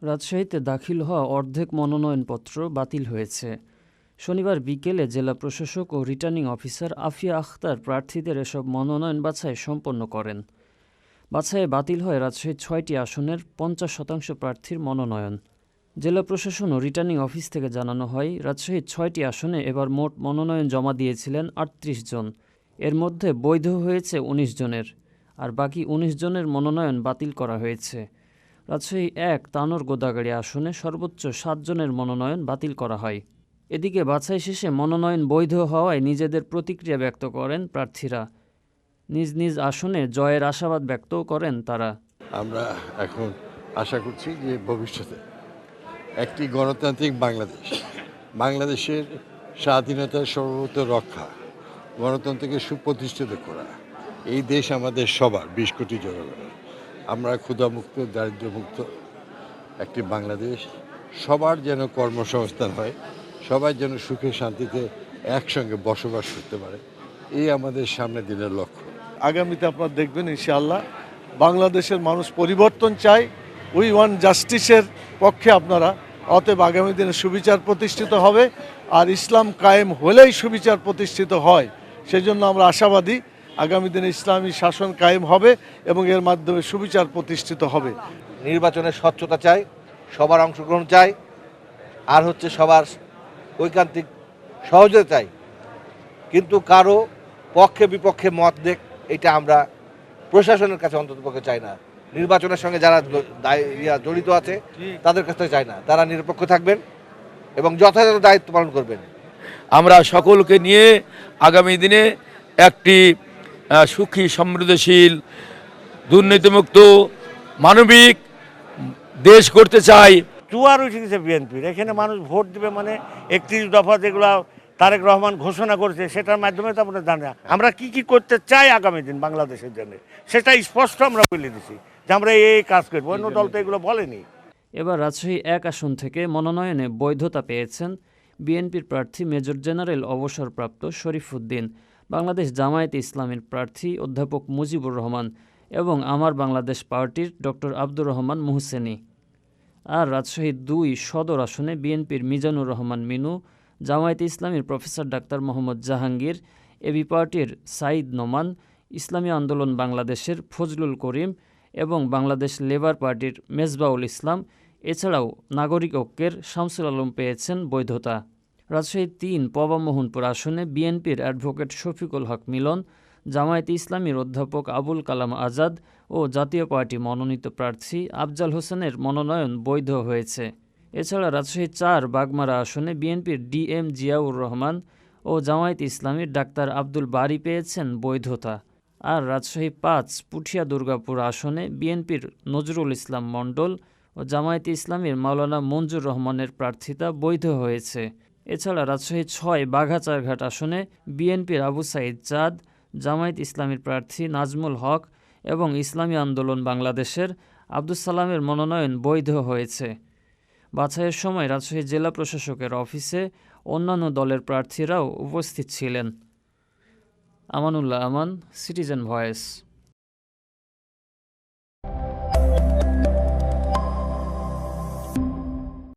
রাজশাহীতে দাখিল হওয়া অর্ধেক মনোনয়নপত্র বাতিল হয়েছে। শনিবার বিকেলে জেলা প্রশাসক ও রিটার্নিং অফিসার আফিয়া আখতার প্রার্থীদের এসব মনোনয়ন বাছাই সম্পন্ন করেন। বাছাইয়ে বাতিল হয় রাজশাহীর ৬টি আসনের ৫০% প্রার্থীর মনোনয়ন। জেলা প্রশাসন ও রিটার্নিং অফিস থেকে জানানো হয়, রাজশাহীর ৬টি আসনে এবার মোট মনোনয়ন জমা দিয়েছিলেন ৩৮ জন। এর মধ্যে বৈধ হয়েছে ১৯ জনের, আর বাকি ১৯ জনের মনোনয়ন বাতিল করা হয়েছে। রাজশাহী ১ তানোর গোদাগাড়ী আসনে সর্বোচ্চ ৭ জনের মনোনয়ন বাতিল করা হয়। এদিকে বাছাই শেষে মনোনয়ন বৈধ হওয়ায় নিজেদের প্রতিক্রিয়া ব্যক্ত করেন প্রার্থীরা। নিজ নিজ আসনে জয়ের আশাবাদ ব্যক্তও করেন তারা। আমরা এখন আশা করছি যে ভবিষ্যতে একটি গণতান্ত্রিক বাংলাদেশের স্বাধীনতার সর্বত রক্ষা, গণতন্ত্রকে সুপ্রতিষ্ঠিত করা, এই দেশ আমাদের সবার ২০ কোটি জনগণের। আমরা ক্ষুধামুক্ত, দারিদ্র্যমুক্ত একটি বাংলাদেশ, সবার যেন কর্মসংস্থান হয়, সবাই যেন সুখে শান্তিতে একসঙ্গে বসবাস করতে পারে, এই আমাদের সামনের দিনের লক্ষ্য। আগামীতে আপনারা দেখবেন ইনশাআল্লাহ বাংলাদেশের মানুষ পরিবর্তন চায়, উই ওয়ান জাস্টিসের পক্ষে আপনারা। অতএব আগামী দিনে সুবিচার প্রতিষ্ঠিত হবে, আর ইসলাম কায়েম হলেই সুবিচার প্রতিষ্ঠিত হয়। সেই জন্য আমরা আশাবাদী আগামী দিনে ইসলামী শাসন কায়েম হবে এবং এর মাধ্যমে সুবিচার প্রতিষ্ঠিত হবে। নির্বাচনের স্বচ্ছতা চাই, সবার অংশগ্রহণ চাই, আর সবার ঐকান্তিক সহযোগিতা চাই। কিন্তু কারো পক্ষে বিপক্ষে মত দেখ, এটা আমরা প্রশাসনের কাছে অন্ততপক্ষে চাই না। নির্বাচনের সঙ্গে যারা জড়িত আছে তাদের কাছে চাই না। তারা নিরপেক্ষ থাকবেন এবং যথাযথ দায়িত্ব পালন করবেন। আমরা সকলকে নিয়ে আগামী দিনে একটি সুখী, সমৃদ্ধশীল, দুর্নীতিমুক্ত, মানবিক দেশ করতে চাই। জোয়ার উঠে গেছে বিএনপির। এখানে মানুষ ভোট দিবে মানে ৩১ দফা যেগুলো তারেক রহমান ঘোষণা করেছে সেটার মাধ্যমে তো আপনারা জানেন আমরা কি করতে চাই আগামী দিন বাংলাদেশের জন্য, সেটা স্পষ্ট আমরা বলে দিছি যে আমরা এই কাজ করবো। অন্য দল তো এগুলো বলেনি। এবার রাজশাহী ১ আসন থেকে মনোনয়নে বৈধতা পেয়েছেন বিএনপির প্রার্থী মেজর জেনারেল অবসরপ্রাপ্ত শরীফ উদ্দিন, বাংলাদেশ জামায়াতে ইসলামীর প্রার্থী অধ্যাপক মুজিবুর রহমান এবং আমার বাংলাদেশ পার্টির ডক্টর আব্দুর রহমান মুহসেনী। আর রাজশাহী ২ সদর আসনে বিএনপির মিজানুর রহমান মিনু, জামায়াতে ইসলামীর প্রফেসর ডাক্তার মোহাম্মদ জাহাঙ্গীর, এবি পার্টির সাঈদ নোমান, ইসলামী আন্দোলন বাংলাদেশের ফজলুল করিম এবং বাংলাদেশ লেবার পার্টির মেজবাউল ইসলাম, এছাড়াও নাগরিক ঐক্যের শামসুল আলম পেয়েছেন বৈধতা। রাজশাহী ৩ পবা মোহনপুর আসনে বিএনপির অ্যাডভোকেট শফিকুল হক মিলন, জামায়াতে ইসলামীর অধ্যাপক আবুল কালাম আজাদ ও জাতীয় পার্টি মনোনীত প্রার্থী আফজাল হোসেনের মনোনয়ন বৈধ হয়েছে। এছাড়া রাজশাহী ৪ বাগমারা আসনে বিএনপির ডিএম জিয়াউর রহমান ও জামায়াতে ইসলামীর ডাক্তার আব্দুল বারী পেয়েছেন বৈধতা। আর রাজশাহী ৫ পুঠিয়া দুর্গাপুর আসনে বিএনপির নজরুল ইসলাম মণ্ডল ও জামায়াতে ইসলামীর মাওলানা মঞ্জুর রহমানের প্রার্থিতা বৈধ হয়েছে। এছাড়া রাজশাহী ৬ বাঘাচারঘাট আসনে বিএনপির আবু সাঈদ চাঁদ, জামায়াত ইসলামীর প্রার্থী নাজমুল হক এবং ইসলামী আন্দোলন বাংলাদেশের আব্দুস সালামের মনোনয়ন বৈধ হয়েছে। বাছাইয়ের সময় রাজশাহী জেলা প্রশাসকের অফিসে অন্যান্য দলের প্রার্থীরাও উপস্থিত ছিলেন। আমানুল্লাহ আমান, সিটিজেন ভয়েস।